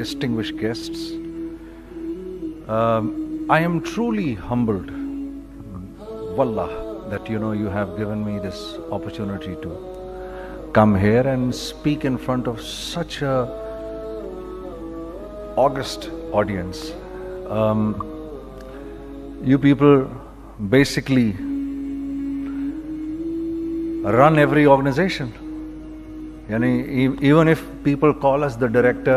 distinguished guests, I am truly humbled, wallah, that you have given me this opportunity to come here and speak in front of such a august audience. You people basically run every organization. Even if people call us the director,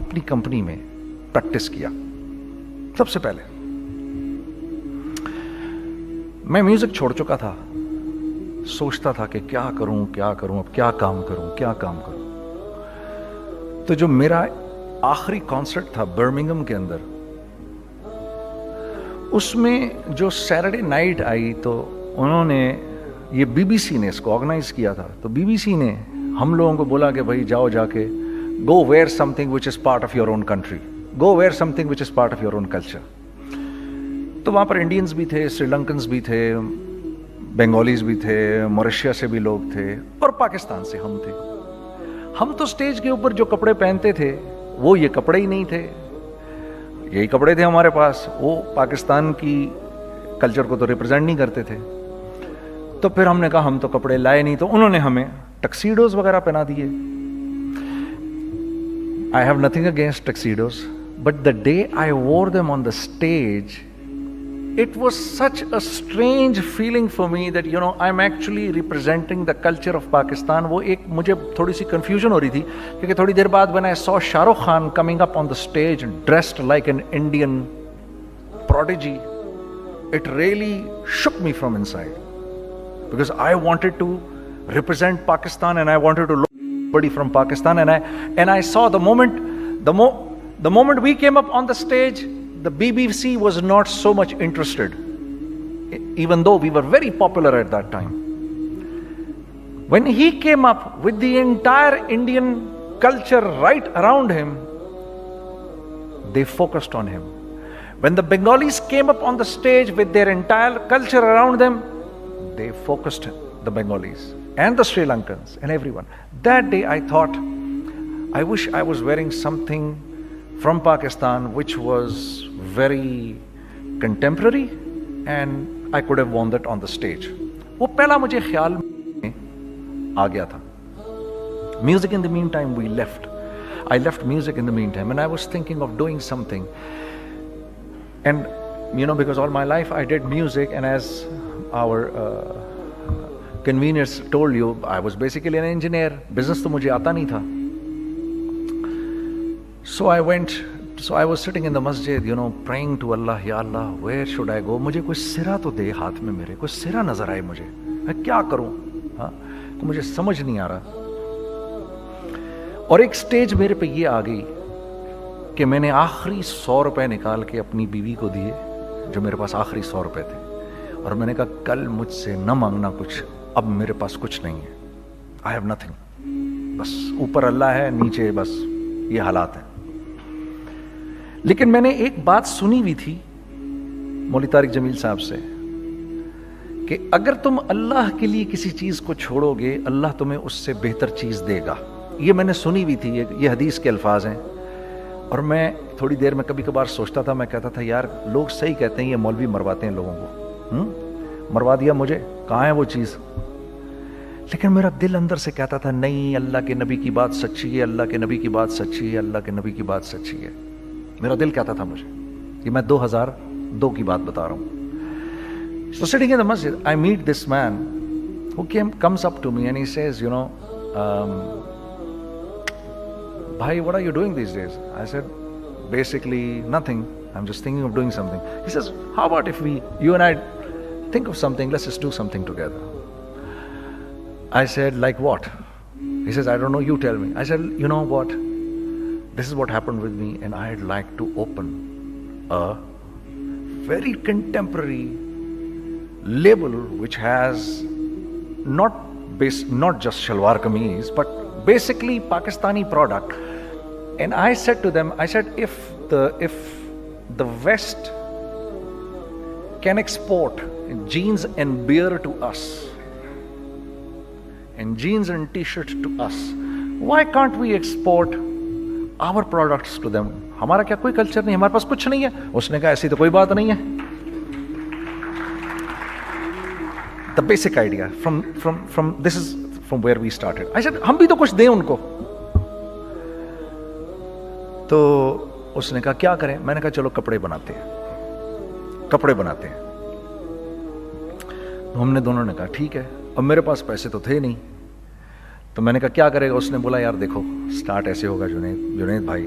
اپنی company میں practice کیا. سب سے پہلے میں music چھوڑ چکا تھا, سوچتا تھا کہ کیا کروں اب کیا کام کروں. تو جو میرا آخری کانسرٹ تھا برمنگھم کے اندر, اس میں جو سیٹرڈے نائٹ آئی تو انہوں نے, یہ بی بی سی نے اس کو آرگنائز کیا تھا, تو بی بی سی نے ہم لوگوں کو بولا کہ بھائی جاؤ جا کے go where something which is part of your own country, go where something which is part of your own culture. تو وہاں پر انڈینز بھی تھے, سری لنکنز بھی تھے, بنگالیز بھی تھے, موریشیا سے بھی لوگ تھے, اور پاکستان سے ہم تھے. ہم تو اسٹیج کے اوپر جو کپڑے پہنتے تھے وہ یہ کپڑے ہی نہیں تھے, یہی کپڑے تھے ہمارے پاس, وہ پاکستان کی کلچر کو تو ریپرزینٹ نہیں کرتے تھے. تو پھر ہم نے کہا ہم تو کپڑے لائے نہیں, تو انہوں نے ہمیں ٹکسیڈوز وغیرہ پہنا دیے. I have nothing against tuxedos, but the day I wore them on the stage, it was such a strange feeling for me that, you know, I'm actually representing the culture of Pakistan. وہ ایک مجھے تھوڑی سی confusion ہو رہی تھی, کیونکہ تھوڑی دیر بعد when I saw Shah Rukh Khan coming up on the stage dressed like an Indian prodigy, it really shook me from inside, because I wanted to represent Pakistan and I wanted to look somebody from Pakistan, and I saw the moment we came up on the stage, the BBC was not so much interested, even though we were very popular at that time. When he came up with the entire Indian culture right around him, they focused on him. When the Bengalis came up on the stage with their entire culture around them, they focused the Bengalis and the Sri Lankans and everyone. That day I thought, I wish I was wearing something from Pakistan which was very contemporary and I could have worn that on the stage. وہ پہلا مجھے خیال میں آ گیا تھا. Music in the meantime we left. I left music in the meantime and I was thinking of doing something. And you know, because all my life I did music, and as our conveners told you, I was basically an engineer. Business تو مجھے آتا نہیں تھا. So I was sitting in the masjid, you know, praying to Allah, Ya Allah, where should I go? مجھے کوئی سرا تو دے ہاتھ میں, میرے کوئی سرا نظر آئے مجھے, میں کیا کروں, ہاں تو مجھے سمجھ نہیں آ رہا. اور ایک سٹیج میرے پہ یہ آ گئی کہ میں نے آخری 100 روپے نکال کے اپنی بیوی کو دیے, جو میرے پاس آخری 100 روپے تھے, اور میں نے کہا کل مجھ سے نہ مانگنا کچھ, اب میرے پاس کچھ نہیں ہے. I have nothing. بس اوپر اللہ ہے, نیچے بس یہ حالات ہیں. لیکن میں نے ایک بات سنی ہوئی تھی مولوی طارق جمیل صاحب سے کہ اگر تم اللہ کے لیے کسی چیز کو چھوڑو گے, اللہ تمہیں اس سے بہتر چیز دے گا. یہ میں نے سنی ہوئی تھی, یہ حدیث کے الفاظ ہیں. اور میں تھوڑی دیر میں کبھی کبھار سوچتا تھا, میں کہتا تھا یار لوگ صحیح کہتے ہیں, یہ مولوی مرواتے ہیں لوگوں کو, مروا دیا مجھے, کہاں ہے وہ چیز. لیکن میرا دل اندر سے کہتا تھا نہیں, اللہ کے نبی کی بات سچی ہے, اللہ کے نبی کی بات سچی ہے, اللہ کے نبی کی بات سچی ہے. میرا دل کہتا تھا مجھے, یہ میں 2002 کی بات بتا رہا ہوں. So sitting in the masjid, I meet this man who comes up to me and he says, you know, bhai, what are you doing these days? I said, basically nothing. I'm just thinking of doing something. He says, how about if you and I think of something, let's just do something together. I said, like what? He says, I don't know, you tell me. I said, you know what? This is what happened with me, and I'd like to open a very contemporary label which has not just shalwar kameez, but basically Pakistani product. And I said to them, I said, if the West can export jeans and beer to us, and jeans and t-shirts to us, why can't we export our products to them? ہمارا کیا کوئی culture نہیں, ہمارے پاس کچھ نہیں ہے. اس نے کہا ایسی تو کوئی بات نہیں ہے. The basic idea from this is from where we started. I said, ہم بھی تو کچھ دیں ان کو. تو اس نے کہا کیا کریں. میں نے کہا چلو کپڑے بناتے ہیں. ہم نے دونوں نے کہا ٹھیک ہے. اب میرے پاس پیسے تو تھے نہیں, تو میں نے کہا کیا کرے گا. اس نے بولا یار دیکھو, سٹارٹ ایسے ہوگا جنید بھائی,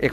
1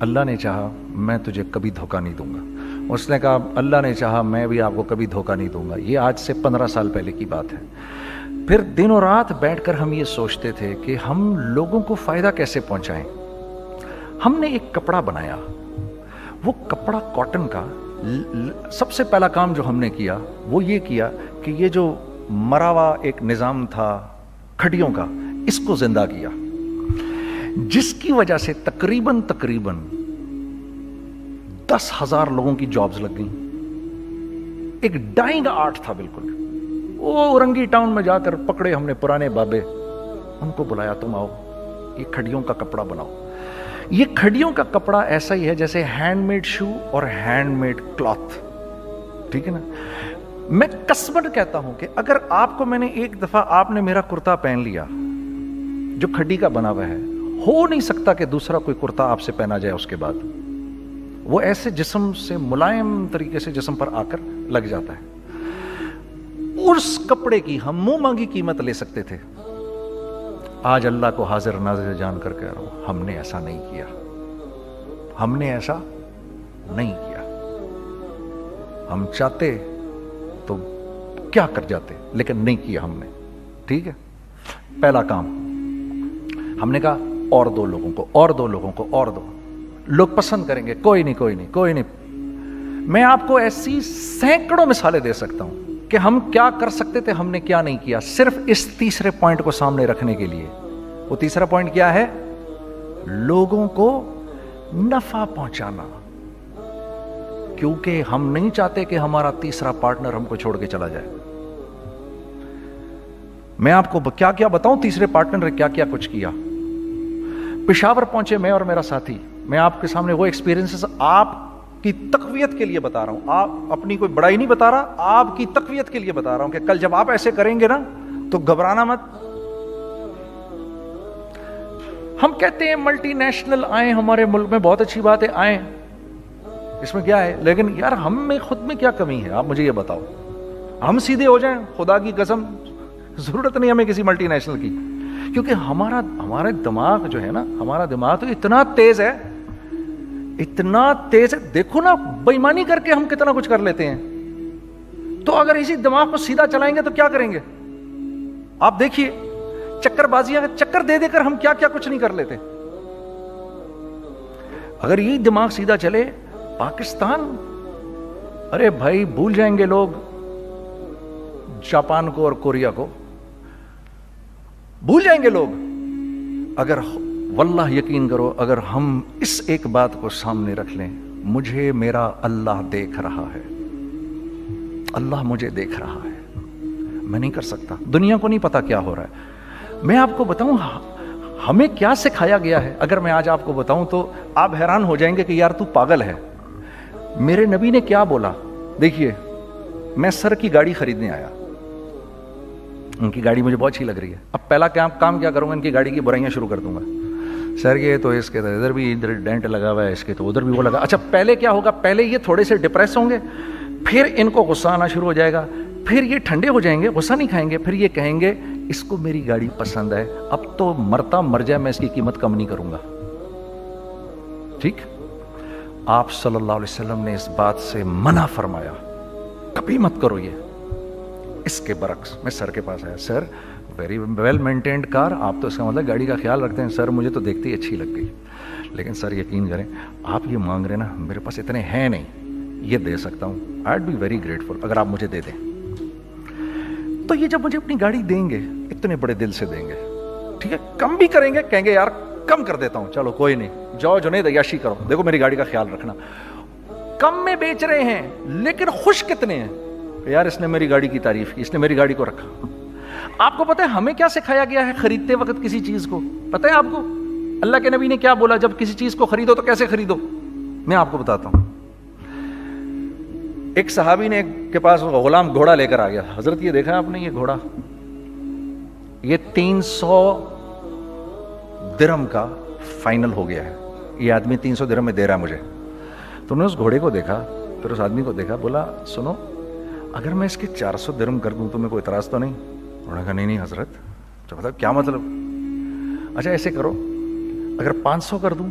اللہ نے چاہا میں تجھے کبھی دھوکہ نہیں دوں گا. اس نے کہا اللہ نے چاہا میں بھی آپ کو کبھی دھوکہ نہیں دوں گا. یہ آج سے 15 سال پہلے کی بات ہے. پھر دن و رات بیٹھ کر ہم یہ سوچتے تھے کہ ہم لوگوں کو فائدہ کیسے پہنچائیں. ہم نے ایک کپڑا بنایا. وہ کپڑا کاٹن کا. سب سے پہلا کام جو ہم نے کیا وہ یہ کیا کہ یہ جو مرا ہوا ایک نظام تھا کھڑیوں کا, اس کو زندہ کیا, جس کی وجہ سے تقریباً 10,000 لوگوں کی جابز لگ گئیں. ایک ڈائنگ آرٹ تھا بالکل. وہ اورنگی ٹاؤن میں جا کر پکڑے ہم نے پرانے بابے, ان کو بلایا تم آؤ یہ کھڑیوں کا کپڑا بناؤ. یہ کھڑیوں کا کپڑا ایسا ہی ہے جیسے ہینڈ میڈ شو اور ہینڈ میڈ کلاتھ. ٹھیک ہے نا. میں قسمن کہتا ہوں کہ اگر آپ کو میں نے ایک دفعہ آپ نے میرا کرتا پہن لیا جو کھڑی کا بنا ہوا ہے, ہو نہیں سکتا کہ دوسرا کوئی کرتا آپ سے پہنا جائے اس کے بعد. وہ ایسے جسم سے ملائم طریقے سے جسم پر آ کر لگ جاتا ہے. اس کپڑے کی ہم منہ مانگی قیمت لے سکتے تھے. آج اللہ کو حاضر ناظر جان کر کہہ رہا ہوں, ہم نے ایسا نہیں کیا. ہم نے ایسا نہیں کیا. ہم چاہتے تو کیا کر جاتے, لیکن نہیں کیا ہم نے. ٹھیک ہے. پہلا کام ہم نے کہا اور 2 لوگوں کو, اور 2 لوگوں کو, اور 2 لوگ پسند کریں گے. کوئی نہیں کوئی نہیں کوئی نہیں. میں آپ کو ایسی سینکڑوں مثالیں دے سکتا ہوں کہ ہم کیا کر سکتے تھے, ہم نے کیا نہیں کیا, صرف اس تیسرے پوائنٹ کو سامنے رکھنے کے لیے. وہ تیسرا پوائنٹ کیا ہے؟ لوگوں کو نفع پہنچانا. کیونکہ ہم نہیں چاہتے کہ ہمارا تیسرا پارٹنر ہم کو چھوڑ کے چلا جائے. میں آپ کو کیا کیا بتاؤں, تیسرے پارٹنر نے کیا کیا کچھ کیا. پشاور پہنچے میں اور میرا ساتھی. میں آپ کے سامنے وہ ایکسپیرینسز آپ کی تقویت کے لیے بتا رہا ہوں. آپ اپنی کوئی بڑائی نہیں بتا رہا, آپ کی تقویت کے لیے بتا رہا ہوں کہ کل جب آپ ایسے کریں گے نا تو گھبرانا مت. ہم کہتے ہیں ملٹی نیشنل آئیں ہمارے ملک میں, بہت اچھی بات ہے, آئیں, اس میں کیا ہے, لیکن یار ہم میں خود میں کیا کمی ہے, آپ مجھے یہ بتاؤ. ہم سیدھے ہو جائیں, خدا کی قسم ضرورت نہیں ہمیں کسی ملٹی نیشنل کی. کیونکہ ہمارا دماغ جو ہے نا, ہمارا دماغ تو اتنا تیز ہے, اتنا تیز ہے. دیکھو نا بے ایمانی کر کے ہم کتنا کچھ کر لیتے ہیں. تو اگر اسی دماغ کو سیدھا چلائیں گے تو کیا کریں گے آپ دیکھیے. چکر بازیاں چکر دے دے کر ہم کیا کیا کچھ نہیں کر لیتے. اگر یہی دماغ سیدھا چلے, پاکستان, ارے بھائی بھول جائیں گے لوگ جاپان کو اور کوریا کو, بھول جائیں گے لوگ. اگر واللہ یقین کرو, اگر ہم اس ایک بات کو سامنے رکھ لیں, مجھے میرا اللہ دیکھ رہا ہے, اللہ مجھے دیکھ رہا ہے, میں نہیں کر سکتا. دنیا کو نہیں پتا کیا ہو رہا ہے. میں آپ کو بتاؤں ہمیں کیا سکھایا گیا ہے. اگر میں آج آپ کو بتاؤں تو آپ حیران ہو جائیں گے کہ یار تو پاگل ہے. میرے نبی نے کیا بولا. دیکھیے, میں سر کی گاڑی خریدنے آیا, ان کی گاڑی مجھے بہت اچھی لگ رہی ہے. اب پہلا کام کیا کروں گا, ان کی گاڑی کی برائیاں شروع کر دوں گا. سر یہ تو اس کے تو ادھر بھی ادھر ڈینٹ لگا ہوا ہے, اس کے تو ادھر بھی وہ لگا. اچھا پہلے کیا ہوگا, پہلے یہ تھوڑے سے ڈپریس ہوں گے, پھر ان کو غصہ آنا شروع ہو جائے گا, پھر یہ ٹھنڈے ہو جائیں گے, غصہ نہیں کھائیں گے, پھر یہ کہیں گے اس کو میری گاڑی پسند ہے, اب تو مرتا مر جائے میں اس کی قیمت کم نہیں کروں گا. ٹھیک. آپ صلی اللہ علیہ وسلم نے اس بات سے منع فرمایا, کبھی مت کرو یہ. اس کے برعکس میں سر کے پاس آیا, سر ویری ویل مینٹینڈ کار, آپ تو اس کا مطلب گاڑی کا خیال رکھتے ہیں. سر مجھے تو دیکھتے ہی اچھی لگ گئی, لیکن سر یقین کریں آپ یہ مانگ رہے نا, میرے پاس اتنے ہیں نہیں, یہ دے سکتا ہوں. I would be very grateful اگر آپ مجھے دے دیں. تو یہ جب مجھے اپنی گاڑی دیں گے, اتنے بڑے دل سے دیں گے, ٹھیک ہے, کم بھی کریں گے, کہیں گے یار کم کر دیتا ہوں, چلو کوئی نہیں, جاؤ جنید عیاشی کرو, دیکھو میری گاڑی کا خیال رکھنا. کم میں بیچ رہے ہیں لیکن خوش کتنے ہیں, یار اس نے میری گاڑی کی تعریف کی, اس نے میری گاڑی کو رکھا. آپ کو پتہ ہے ہمیں کیا سکھایا گیا ہے خریدتے وقت کسی چیز کو؟ پتہ ہے آپ کو اللہ کے نبی نے کیا بولا, جب کسی چیز کو خریدو تو کیسے خریدو؟ میں آپ کو بتاتا ہوں. ایک صحابی نے کے پاس غلام گھوڑا لے کر آ گیا. حضرت یہ دیکھا آپ نے, یہ گھوڑا یہ 300 درہم کا فائنل ہو گیا ہے, یہ آدمی 300 درہم میں دے رہا ہے مجھے. تو نے اس گھوڑے کو دیکھا, پھر اس آدمی کو دیکھا, بولا سنو اگر میں اس کے 400 درہم کر دوں تو میں کوئی اعتراض تو نہیں؟ انہوں نے کہا نہیں حضرت. تو مطلب کیا مطلب؟ اچھا ایسے کرو, اگر 500 کر دوں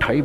2.5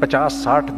50, 60,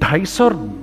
250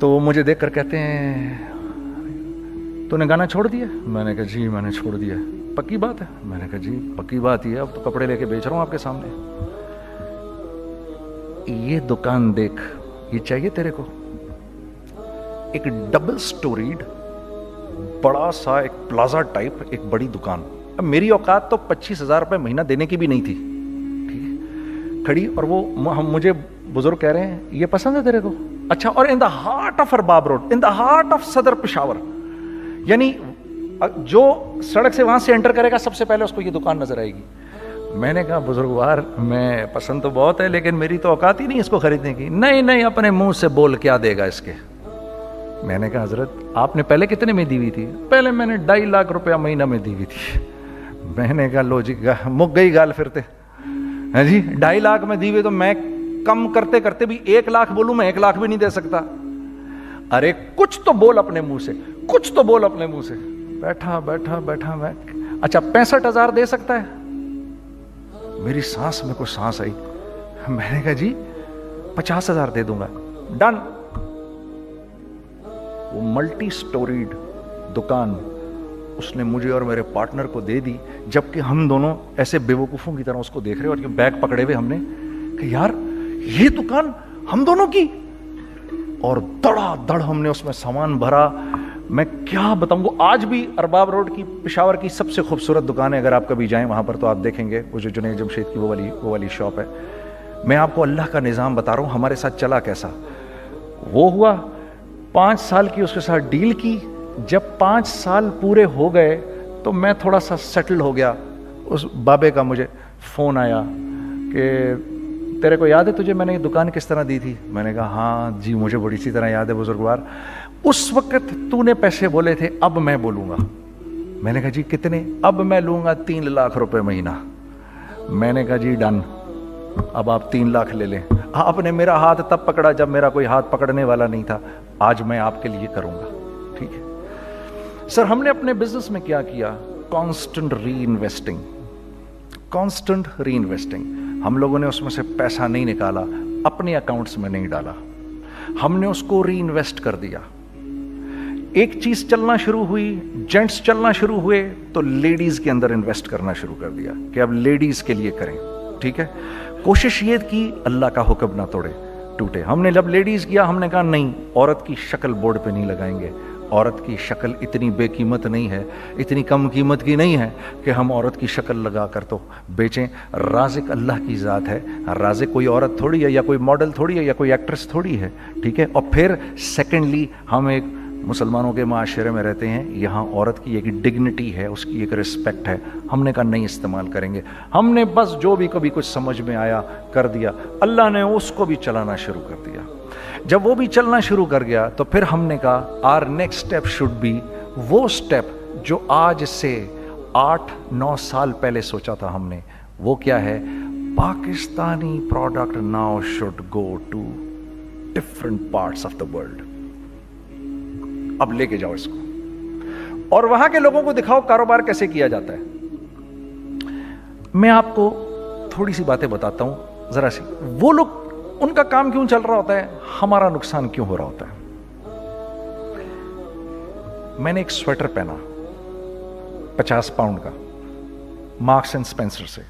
تو وہ مجھے دیکھ کر کہتے ہیں تو نے گانا چھوڑ دیا؟ میں نے کہا جی میں نے چھوڑ دیا. پکی بات ہے؟ میں نے کہا جی پکی بات یہ ہے, اب تو کپڑے لے کے بیچ رہا ہوں آپ کے سامنے. یہ دکان دیکھ, یہ چاہیے تیرے کو؟ ایک ڈبل سٹوریڈ بڑا سا ایک پلازا ٹائپ ایک بڑی دکان. اب میری اوقات تو 25,000 روپے مہینہ دینے کی بھی نہیں تھی, ٹھیک ہے, کھڑی. اور وہ مجھے بزرگ کہہ رہے ہیں یہ پسند ہے تیرے کو؟ اچھا. اور in the heart of Arbab road, in the heart of Saddar Peshawar, یعنی جو سڑک سے وہاں سے انٹر کرے گا سب سے پہلے اس کو یہ دکان نظر آئے گی. میں نے کہا بزرگوار میں پسند تو بہت ہے لیکن میری تو اوقات ہی نہیں اس کو خریدنے کی. نہیں اپنے منہ سے بول کیا دے گا اس کے. میں نے کہا حضرت آپ نے پہلے کتنے میں دی ہوئی تھی؟ پہلے میں نے 2.5 لاکھ روپیہ مہینہ میں دی ہوئی تھی. میں نے کہا لو جی مک گئی گال پھرتے ہیں جی. 2.5 لاکھ میں دی ہوئی تو میں کم کرتے کرتے بھی 1 لاکھ بولوں, میں 1 لاکھ بھی نہیں دے سکتا. ارے کچھ تو بول اپنے منہ سے, کچھ تو بول اپنے منہ سے. بیٹھا میں اچھا 65,000 دے سکتا ہے؟ میری سانس میں کوئی سانس آئی. میں نے کہا جی 50,000 دے دوں گا. ڈن. وہ ملٹی سٹوریڈ دکان اس نے مجھے اور میرے پارٹنر کو دے دی, جبکہ ہم دونوں ایسے بیوقوفوں کی طرح اس کو دیکھ رہے اور یہ بیگ پکڑے ہوئے ہم نے کہ یار یہ دکان ہم دونوں کی. اور دڑا دڑ ہم نے اس میں سامان بھرا. میں کیا بتاؤں, وہ آج بھی ارباب روڈ کی پشاور کی سب سے خوبصورت دکان ہے. اگر آپ کبھی جائیں وہاں پر تو آپ دیکھیں گے وہ جو جنید جمشید کی وہ والی شاپ ہے. میں آپ کو اللہ کا نظام بتا رہا ہوں ہمارے ساتھ چلا کیسا. وہ ہوا 5 سال کی اس کے ساتھ ڈیل کی. جب 5 سال پورے ہو گئے تو میں تھوڑا سا سیٹل ہو گیا. اس بابے کا مجھے فون آیا کہ تیرے کو یاد ہے تجھے میں نے یہ دکان کس طرح دی تھی؟ میں نے کہا ہاں جی مجھے بڑی سی طرح یاد ہے بزرگوار. اس وقت تو نے پیسے بولے تھے, اب میں بولوں گا. میں نے کہا جی کتنے؟ اب میں لوں گا 3 لاکھ روپے مہینہ. میں نے کہا جی ڈن, اب آپ 3 لاکھ لے لیں. آپ نے میرا ہاتھ تب پکڑا جب میرا کوئی ہاتھ پکڑنے والا نہیں تھا. آج میں آپ کے لیے کروں گا, ٹھیک ہے سر. ہم نے اپنے بزنس میں کیا کیا؟ کانسٹنٹ ری انویسٹنگ. ہم لوگوں نے اس میں سے پیسہ نہیں نکالا, اپنے اکاؤنٹس میں نہیں ڈالا, ہم نے اس کو ری انویسٹ کر دیا. ایک چیز چلنا شروع ہوئی, جینٹس چلنا شروع ہوئے تو لیڈیز کے اندر انویسٹ کرنا شروع کر دیا کہ اب لیڈیز کے لیے کریں, ٹھیک ہے. کوشش یہ کی اللہ کا حکم نہ ٹوٹے. ہم نے جب لیڈیز کیا ہم نے کہا نہیں, عورت کی شکل بورڈ پہ نہیں لگائیں گے. عورت کی شکل اتنی بے قیمت نہیں ہے, اتنی کم قیمت کی نہیں ہے کہ ہم عورت کی شکل لگا کر تو بیچیں. رازق اللہ کی ذات ہے, رازق کوئی عورت تھوڑی ہے یا کوئی ماڈل تھوڑی ہے یا کوئی ایکٹریس تھوڑی ہے, ٹھیک ہے. اور پھر سیکنڈلی ہم ایک مسلمانوں کے معاشرے میں رہتے ہیں, یہاں عورت کی ایک ڈگنیٹی ہے, اس کی ایک رسپیکٹ ہے. ہم نے کہا نہیں استعمال کریں گے. ہم نے بس جو بھی کبھی کچھ سمجھ میں آیا کر دیا. اللہ نے اس کو بھی چلانا شروع کر دیا. جب وہ بھی چلنا شروع کر گیا تو پھر ہم نے کہا our next step should be وہ اسٹیپ جو آج سے 8-9 سال پہلے سوچا تھا ہم نے. وہ کیا ہے؟ Pakistani product now should go to different parts of the world. اب لے کے جاؤ اس کو اور وہاں کے لوگوں کو دکھاؤ کاروبار کیسے کیا جاتا ہے. میں آپ کو تھوڑی سی باتیں بتاتا ہوں ذرا سی. وہ لوگ ان کا کام کیوں چل رہا ہوتا ہے, ہمارا نقصان کیوں ہو رہا ہوتا ہے. میں نے ایک سویٹر پہنا 50 پاؤنڈ کا مارکس اینڈ اسپینسر سے,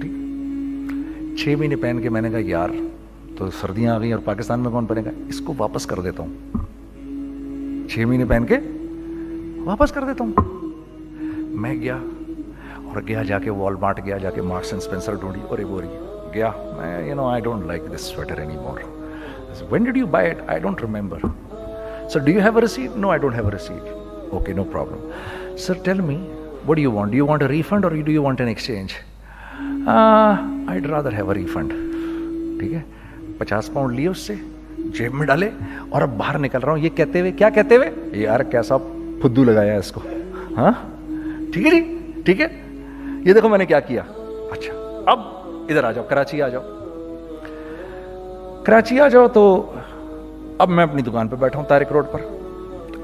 ٹھیک. 6 مہینے پہن کے میں نے کہا یار تو سردیاں آ گئی اور پاکستان میں کون پہنے گا, اس کو واپس کر دیتا ہوں. 6 مہینے پہن کے واپس کر دیتا ہوں. میں گیا جا کے والمارٹ گیا, جا کے مارکس اینڈ اسپینسر ڈھونڈی اور ایک بوری گیا. میں I don't like this sweater anymore. I said, when did you buy it? I don't remember. So do you have a receipt? No, I don't have a receipt. Okay, no problem. Sir, tell me, what do you want? Do you want a refund or do you want an exchange? I'd rather have a refund. ٹھیک ہے. 50 pound لیے اس سے, جیب میں ڈالے اور اب باہر نکل رہا ہوں. یہ کہتے ہوئے, کیا کہتے ہوئے, یار کیسا پھدو لگایا ہے اس کو. ہاں ٹھیک ہے جی, ٹھیک ہے. یہ دیکھو میں نے کیا کیا. اچھا اب ادھر آ جاؤ, کراچی آ جاؤ. تو اب میں اپنی دکان پہ بیٹھا ہوں طارق روڈ پر.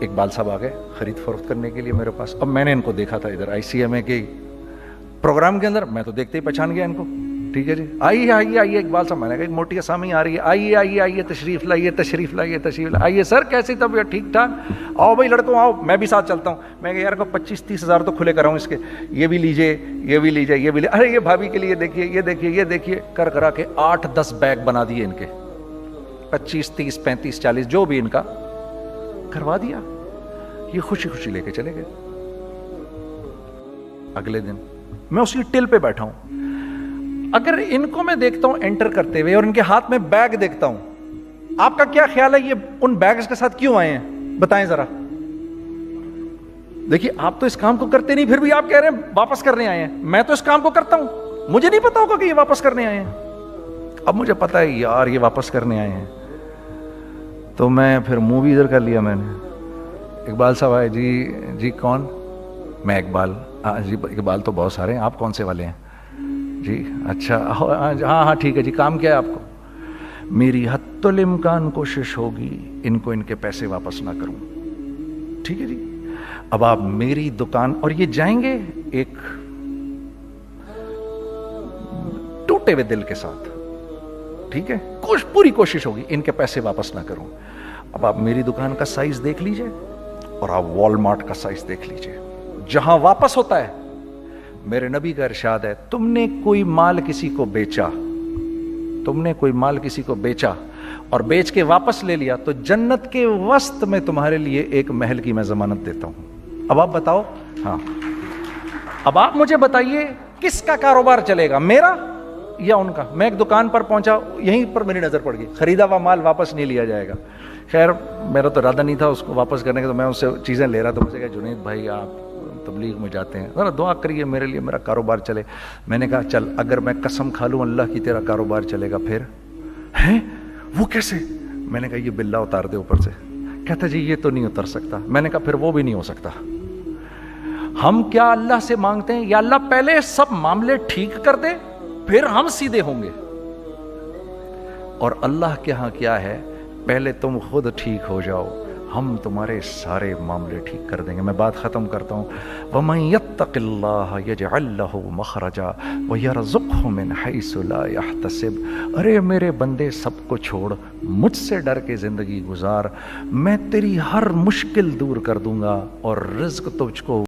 اقبال صاحب آ گئے خرید فروخت کرنے کے لیے میرے پاس. اب میں نے ان کو دیکھا تھا ادھر ICMA کے پروگرام کے اندر, میں تو دیکھتے ہی پہچان گیا ان کو. ٹھیک ہے جی, آئیے آئیے آئیے, اقبال صاحب, میں نے کہا ایک موٹی اسامی آ رہی ہے, آئیے آئیے آئیے, تشریف لائیے تشریف لائیے تشریف لائیے. آئیے سر, کیسی طبیعت, ٹھیک ٹھاک, آؤ بھائی لڑکوں آؤ, میں بھی ساتھ چلتا ہوں. میں کہا یار کو 25-30 ہزار تو کھلے کراؤں اس کے, یہ بھی لیجیے یہ بھی لیجیے یہ بھی لیجیے, ارے یہ بھابھی کے لیے دیکھیے یہ دیکھیے یہ دیکھیے, کر کرا کے 8-10 بیگ بنا دیے ان کے, 25, 30, 35, 40 جو بھی ان کا کروا دیا. یہ خوشی خوشی لے کے چلے گئے. اگلے دن میں اسی ٹل پہ بیٹھا ہوں, اگر ان کو میں دیکھتا ہوں انٹر کرتے ہوئے اور ان کے ہاتھ میں بیگ دیکھتا ہوں, آپ کا کیا خیال ہے یہ ان بیگز کے ساتھ کیوں آئے ہیں, بتائیں ذرا. دیکھیے آپ تو اس کام کو کرتے نہیں, پھر بھی آپ کہہ رہے ہیں واپس کرنے آئے ہیں. میں تو اس کام کو کرتا ہوں, مجھے نہیں پتا ہوگا کہ یہ واپس کرنے آئے ہیں. اب مجھے پتا ہے یار یہ واپس کرنے آئے ہیں, تو میں پھر منہ بھی ادھر کر لیا. میں نے, اقبال صاحب آئے, جی کون, میں اقبال. جی اقبال تو بہت سارے ہیں, آپ کون سے والے ہیں جی, اچھا ہاں ٹھیک ہے جی, کام کیا ہے آپ کو. میری حتی الامکان کوشش ہوگی ان کو ان کے پیسے واپس نہ کروں. ٹھیک ہے جی, اب آپ میری دکان, اور یہ جائیں گے ایک ٹوٹے ہوئے دل کے ساتھ, ٹھیک ہے, پوری کوشش ہوگی ان کے پیسے واپس نہ کروں. اب آپ میری دکان کا سائز دیکھ لیجئے اور آپ والمارٹ کا سائز دیکھ لیجئے, جہاں واپس ہوتا ہے. میرے نبی کا ارشاد ہے, تم نے کوئی مال کسی کو بیچا, تم نے کوئی مال کسی کو بیچا اور بیچ کے واپس لے لیا, تو جنت کے وسط میں تمہارے لیے ایک محل کی میں ضمانت دیتا ہوں. اب آپ بتاؤ, ہاں اب آپ مجھے بتائیے کس کا کاروبار چلے گا, میرا یا ان کا. میں ایک دکان پر پہنچا, یہیں پر میری نظر پڑ گئی, خریدا ہوا مال واپس نہیں لیا جائے گا. خیر میرا تو ارادہ نہیں تھا اس کو واپس کرنے کا, تو میں اس سے چیزیں لے رہا تھا. مجھے کہا جنید بھائی آپ تبلیغ میں جاتے ہیں, ذرا دعا کریے میرے لیے, میرا کاروبار چلے. میں نے کہا چل, اگر میں قسم کھا لوں اللہ کی تیرا کاروبار چلے گا, پھر ہیں وہ کیسے. میں نے کہا یہ بلا اتار دے اوپر سے. کہتا جی یہ تو نہیں اتر سکتا. میں نے کہا پھر وہ بھی نہیں ہو سکتا. ہم کیا اللہ سے مانگتے ہیں, یا اللہ پہلے سب معاملے ٹھیک کر دے پھر ہم سیدھے ہوں گے. اور اللہ کے ہاں کیا ہے, پہلے تم خود ٹھیک ہو جاؤ, ہم تمہارے سارے معاملے ٹھیک کر دیں گے. میں بات ختم کرتا ہوں. وَمَن يَتَّقِ اللَّهَ يَجْعَل لَّهُ مَخْرَجًا وَيَرْزُقْهُ مِنْ حَيْثُ لَا يَحْتَسِبُ. ارے میرے بندے سب کو چھوڑ, مجھ سے ڈر کے زندگی گزار, میں تیری ہر مشکل دور کر دوں گا اور رزق تجھ کو